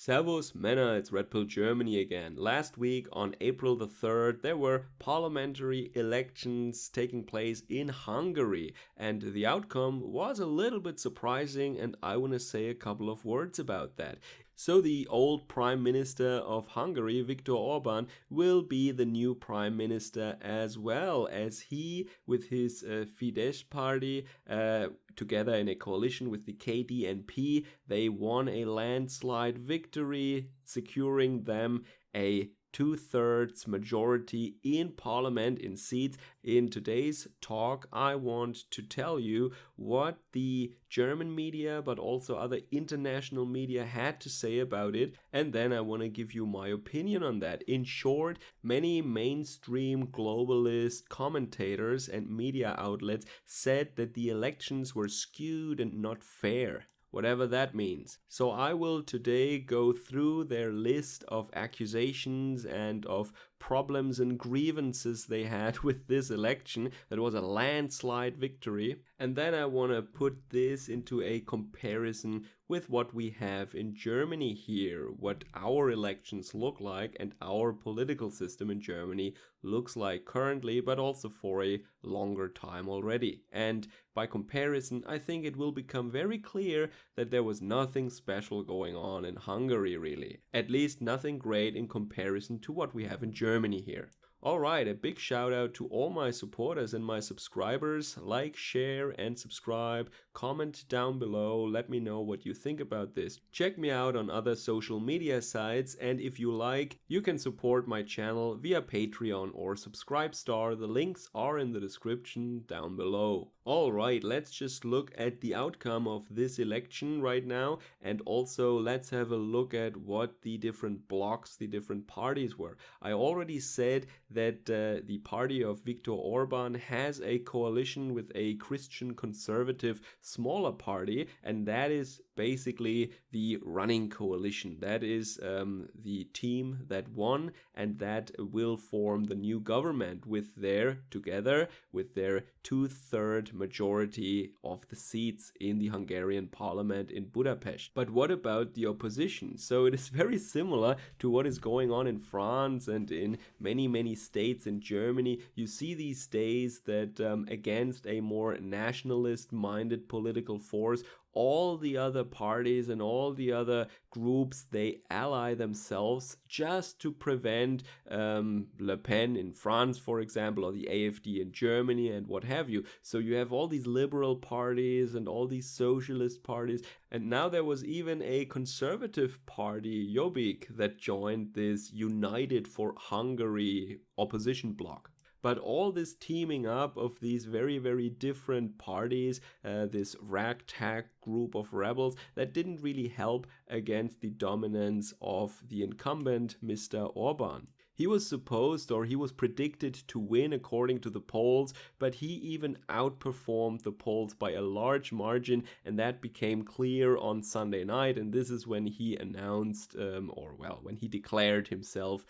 Servus, Männer, it's Red Pill Germany again. Last week on April the 3rd, there were parliamentary elections taking place in Hungary, and the outcome was a little bit surprising, and I want to say a couple of words about that. So the old Prime Minister of Hungary, Viktor Orbán, will be the new Prime Minister as well, as he, with his Fidesz party, together in a coalition with the KDNP, they won a landslide victory, securing them a two-thirds majority in parliament in seats. In today's talk, I want to tell you what the German media, but also other international media had to say about it, and then I want to give you my opinion on that. In short, many mainstream globalist commentators and media outlets said that the elections were skewed and not fair, whatever that means. So I will today go through their list of accusations and of problems and grievances they had with this election that was a landslide victory, and then I want to put this into a comparison with what we have in Germany here, what our elections look like and our political system in Germany looks like currently, but also for a longer time already. And by comparison, I think it will become very clear that there was nothing special going on in Hungary really. At least nothing great in comparison to what we have in Germany here. Alright, a big shout out to all my supporters and my subscribers. Like, share and subscribe, comment down below, let me know what you think about this. Check me out on other social media sites, and if you like, you can support my channel via Patreon or Subscribestar. The links are in the description down below. Alright, let's just look at the outcome of this election right now, and also let's have a look at what the different blocs, the different parties were. I already said that the party of Viktor Orbán has a coalition with a Christian conservative smaller party, and that is basically the running coalition. That is the team that won, and that will form the new government with their two-third majority of the seats in the Hungarian parliament in Budapest. But what about the opposition? So it is very similar to what is going on in France and in many states in Germany. You see these days that against a more nationalist-minded political force, all the other parties and all the other groups, they ally themselves just to prevent Le Pen in France, for example, or the AfD in Germany and what have you. So you have all these liberal parties and all these socialist parties, and now there was even a conservative party, Jobbik, that joined this United for Hungary opposition bloc. But all this teaming up of these very different parties, this ragtag group of rebels, that didn't really help against the dominance of the incumbent, Mr. Orbán. He was supposed, or he was predicted to win according to the polls, but he even outperformed the polls by a large margin, and that became clear on Sunday night, and this is when he announced, when he declared himself,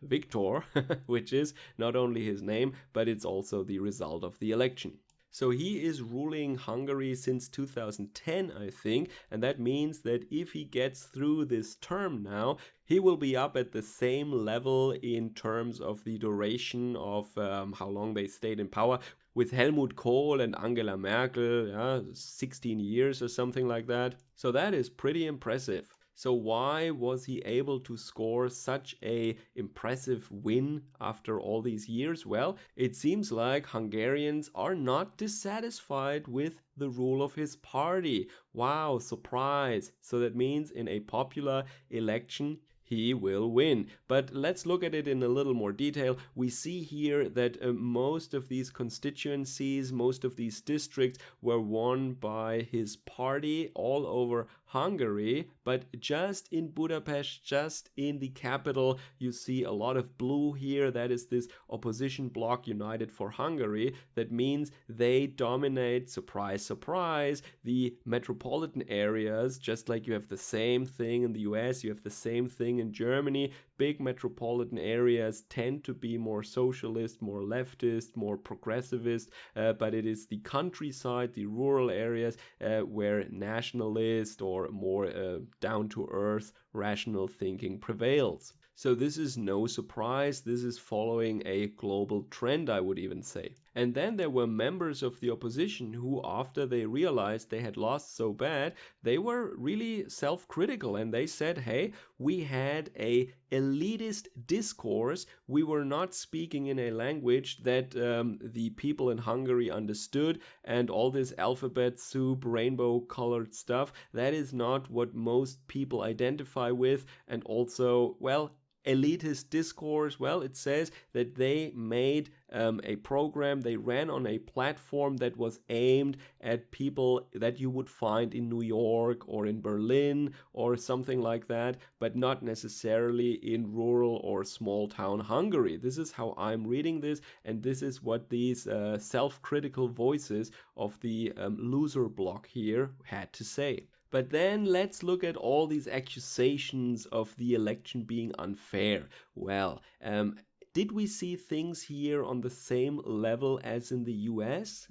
Victor, which is not only his name, but it's also the result of the election. So he is ruling Hungary since 2010, I think, and that means that if he gets through this term now, he will be up at the same level in terms of the duration of how long they stayed in power, with Helmut Kohl and Angela Merkel, 16 years or something like that. So that is pretty impressive. So why was he able to score such a impressive win after all these years? Well, it seems like Hungarians are not dissatisfied with the rule of his party. Wow, surprise. So that means in a popular election, he will win. But let's look at it in a little more detail. We see here that most of these constituencies, most of these districts were won by his party all over Hungary, but just in Budapest, just in the capital, you see a lot of blue here. That is this opposition bloc, United for Hungary. That means they dominate, surprise, surprise, the metropolitan areas, just like you have the same thing in the US, you have the same thing in Germany, big metropolitan areas tend to be more socialist, more leftist, more progressivist, but it is the countryside, the rural areas where nationalist or more down-to-earth rational thinking prevails. So this is no surprise. This is following a global trend, I would even say. And then there were members of the opposition who, after they realized they had lost so bad, they were really self-critical and they said, hey, we had a elitist discourse. We were not speaking in a language that the people in Hungary understood, and all this alphabet soup, rainbow-colored stuff, that is not what most people identify with. And also, well, elitist discourse, well, it says that they made a program, they ran on a platform that was aimed at people that you would find in New York or in Berlin or something like that, but not necessarily in rural or small town Hungary. This is how I'm reading this, and this is what these self-critical voices of the loser bloc here had to say. But then let's look at all these accusations of the election being unfair. Well, did we see things here on the same level as in the US,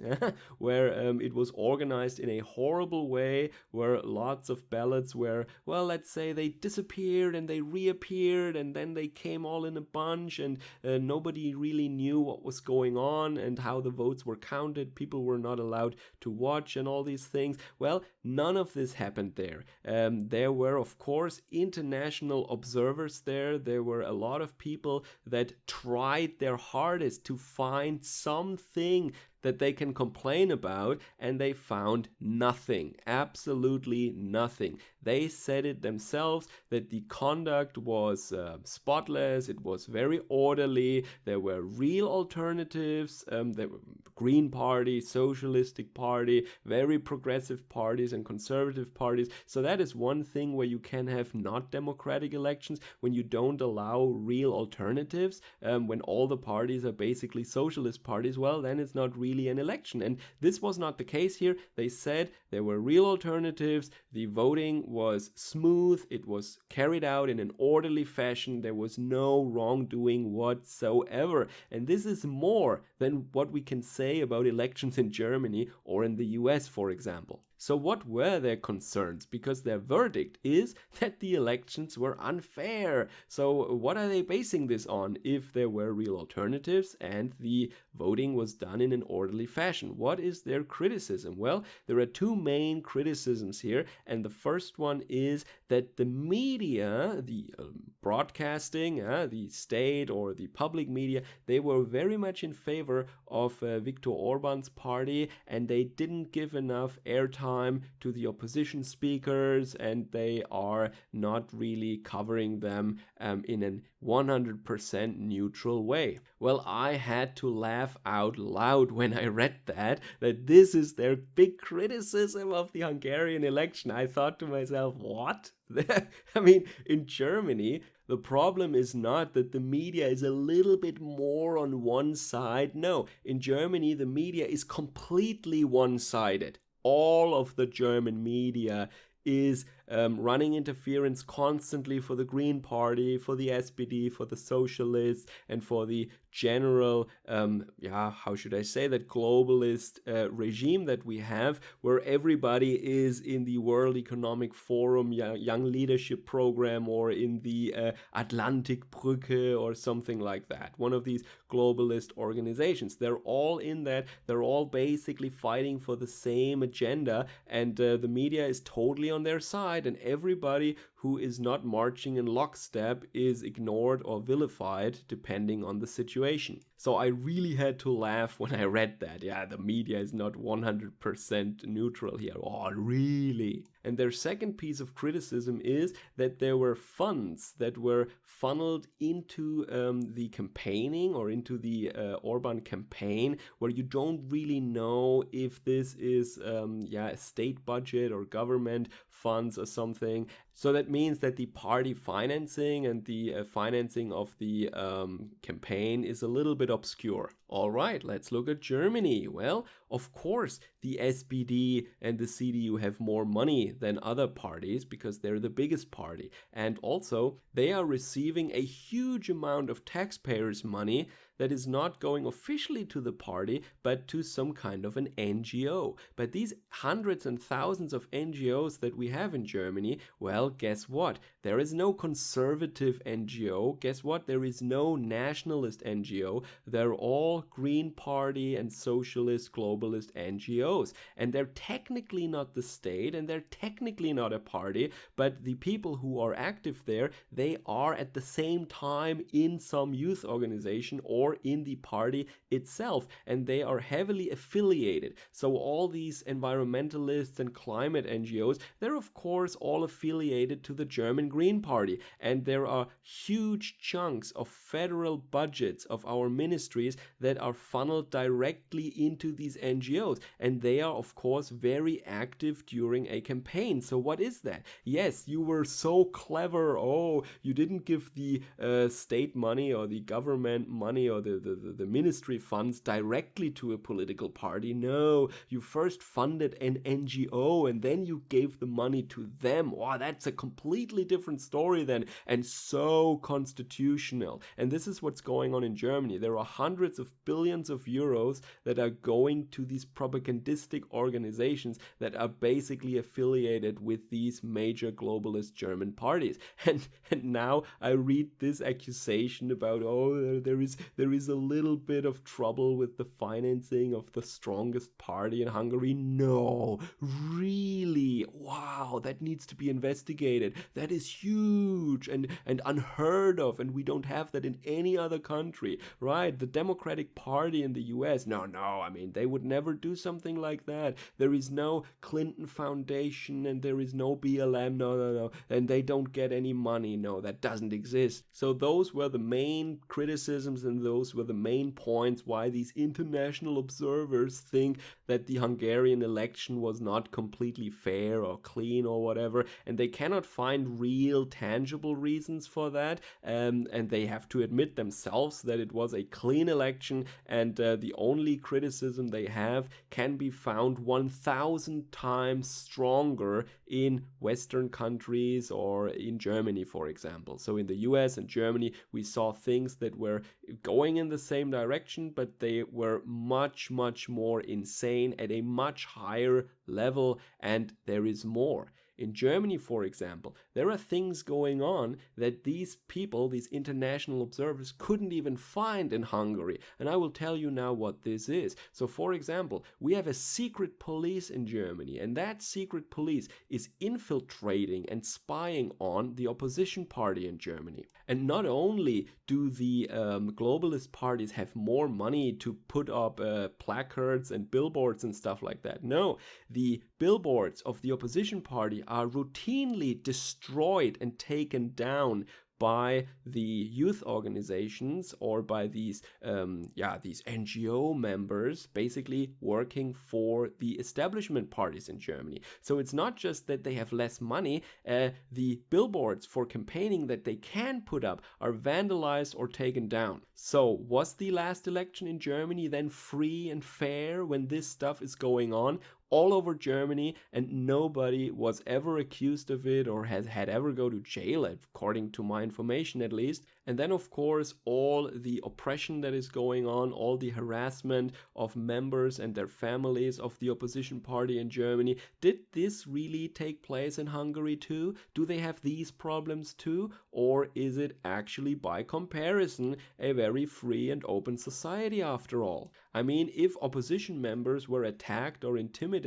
where it was organized in a horrible way, where lots of ballots were, well, let's say they disappeared and they reappeared and then they came all in a bunch and nobody really knew what was going on and how the votes were counted. People were not allowed to watch and all these things. Well, none of this happened there. There were, of course, international observers there. There were a lot of people that tried their hardest to find something that they can complain about, and they found nothing, absolutely nothing. They said it themselves that the conduct was spotless, it was very orderly, there were real alternatives, there were Green Party, Socialistic Party, very progressive parties and conservative parties. So that is one thing where you can have not democratic elections, when you don't allow real alternatives, when all the parties are basically socialist parties. Well, then it's not really an election. And this was not the case here. They said there were real alternatives, the voting was smooth, it was carried out in an orderly fashion, there was no wrongdoing whatsoever. And this is more than what we can say about elections in Germany or in the US, for example. So what were their concerns? Because their verdict is that the elections were unfair. So what are they basing this on if there were real alternatives and the voting was done in an orderly fashion? What is their criticism? Well, there are two main criticisms here, and the first one is that the media, the broadcasting, the state or the public media, they were very much in favor of Viktor Orbán's party, and they didn't give enough airtime to the opposition speakers, and they are not really covering them in a 100% neutral way. Well, I had to laugh out loud when I read that this is their big criticism of the Hungarian election. I thought to myself, what? I mean, in Germany, the problem is not that the media is a little bit more on one side. No, in Germany, the media is completely one-sided. All of the German media is running interference constantly for the Green Party, for the SPD, for the Socialists, and for the general, how should I say that, globalist regime that we have, where everybody is in the World Economic Forum Young Leadership Program or in the Atlantikbrücke or something like that. One of these globalist organizations. They're all in that. They're all basically fighting for the same agenda, and the media is totally on their side, and everybody who is not marching in lockstep is ignored or vilified depending on the situation. So I really had to laugh when I read that. Yeah, the media is not 100% neutral here. Oh, really? And their second piece of criticism is that there were funds that were funneled into the campaigning or into the Orbán campaign, where you don't really know if this is a state budget or government funds or something. So that means that the party financing and the financing of the campaign is a little bit obscure. All right, let's look at Germany. Well, of course, the SPD and the CDU have more money than other parties because they're the biggest party. And also, they are receiving a huge amount of taxpayers' money that is not going officially to the party, but to some kind of an NGO. But these hundreds and thousands of NGOs that we have in Germany, well, guess what? There is no conservative NGO. Guess what? There is no nationalist NGO. They're all Green Party and socialist, globalist NGOs. And they're technically not the state, and they're technically not a party, but the people who are active there, they are at the same time in some youth organization or in the party itself, and they are heavily affiliated. So all these environmentalists and climate NGOs, they're of course all affiliated to the German Green Party, and there are huge chunks of federal budgets of our ministries that are funneled directly into these NGOs, and they are of course very active during a campaign. So what is that? Yes, you were so clever. Oh, you didn't give the state money or the government money or the ministry funds directly to a political party. No, you first funded an NGO and then you gave the money to them. Wow, that's a completely different story then, and so constitutional. And this is what's going on in Germany. There are hundreds of billions of euros that are going to these propagandistic organizations that are basically affiliated with these major globalist German parties. And now I read this accusation about, oh, there is a little bit of trouble with the financing of the strongest party in Hungary. No, really? Wow, that needs to be investigated. That is huge and unheard of, and we don't have that in any other country, right? The Democratic Party in the US, no, I mean, they would never do something like that. There is no Clinton Foundation and there is no BLM, no, and they don't get any money. No, that doesn't exist. So those were the main criticisms and those were the main points why these international observers think that the Hungarian election was not completely fair or clean or whatever, and they cannot find real tangible reasons for that, and they have to admit themselves that it was a clean election, and the only criticism they have can be found 1,000 times stronger in Western countries or in Germany, for example. So in the US and Germany, we saw things that were going in the same direction, but they were much more insane at a much higher level, and there is more. In Germany, for example, there are things going on that these people, these international observers, couldn't even find in Hungary. And I will tell you now what this is. So, for example, we have a secret police in Germany, and that secret police is infiltrating and spying on the opposition party in Germany. And not only do the globalist parties have more money to put up placards and billboards and stuff like that. No, the billboards of the opposition party are routinely destroyed and taken down by the youth organizations or by these NGO members basically working for the establishment parties in Germany. So it's not just that they have less money, the billboards for campaigning that they can put up are vandalized or taken down. So was the last election in Germany then free and fair when this stuff is going on all over Germany and nobody was ever accused of it or had ever go to jail, according to my information at least? And then of course all the oppression that is going on, all the harassment of members and their families of the opposition party in Germany. Did this really take place in Hungary too? Do they have these problems too? Or is it actually by comparison a very free and open society after all? I mean, if opposition members were attacked or intimidated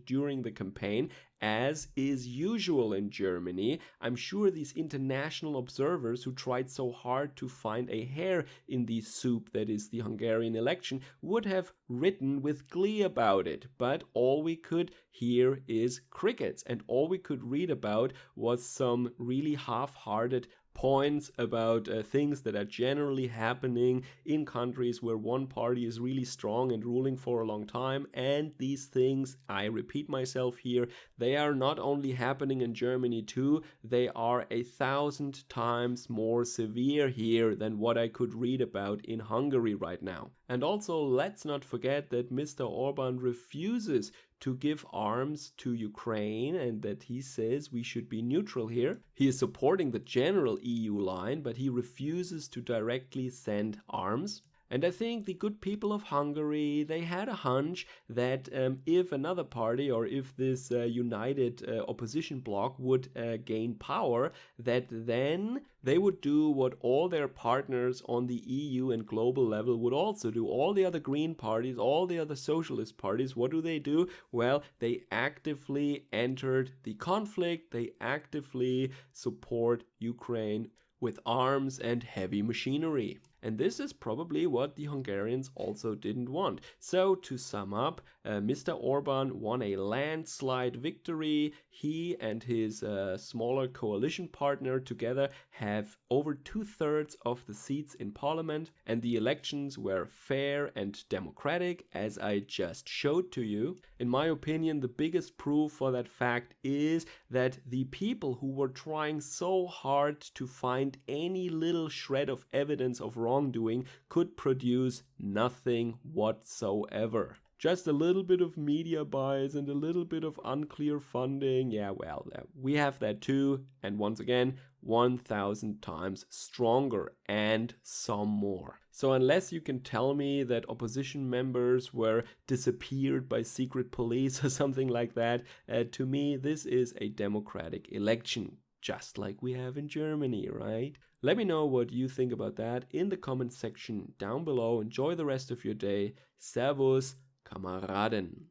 during the campaign, as is usual in Germany, I'm sure these international observers who tried so hard to find a hair in the soup that is the Hungarian election would have written with glee about it. But all we could hear is crickets, and all we could read about was some really half-hearted points about things that are generally happening in countries where one party is really strong and ruling for a long time. And these things, I repeat myself here, they are not only happening in Germany too, they are 1,000 times more severe here than what I could read about in Hungary right now. And also, let's not forget that Mr. Orbán refuses to give arms to Ukraine and that he says we should be neutral here. He is supporting the general EU line, but he refuses to directly send arms. And I think the good people of Hungary, they had a hunch that if another party or if this united opposition bloc would gain power, that then they would do what all their partners on the EU and global level would also do. All the other green parties, all the other socialist parties, what do? Well, they actively entered the conflict. They actively support Ukraine with arms and heavy machinery. And this is probably what the Hungarians also didn't want. So to sum up, Mr. Orbán won a landslide victory. He and his smaller coalition partner together have over 2/3 of the seats in parliament, and the elections were fair and democratic, as I just showed to you. In my opinion, the biggest proof for that fact is that the people who were trying so hard to find any little shred of evidence of wrongdoing could produce nothing whatsoever. Just a little bit of media bias and a little bit of unclear funding. Yeah, well, we have that too. And once again, 1,000 times stronger and some more. So unless you can tell me that opposition members were disappeared by secret police or something like that, to me, this is a democratic election, just like we have in Germany, right? Let me know what you think about that in the comment section down below. Enjoy the rest of your day. Servus, Kameraden.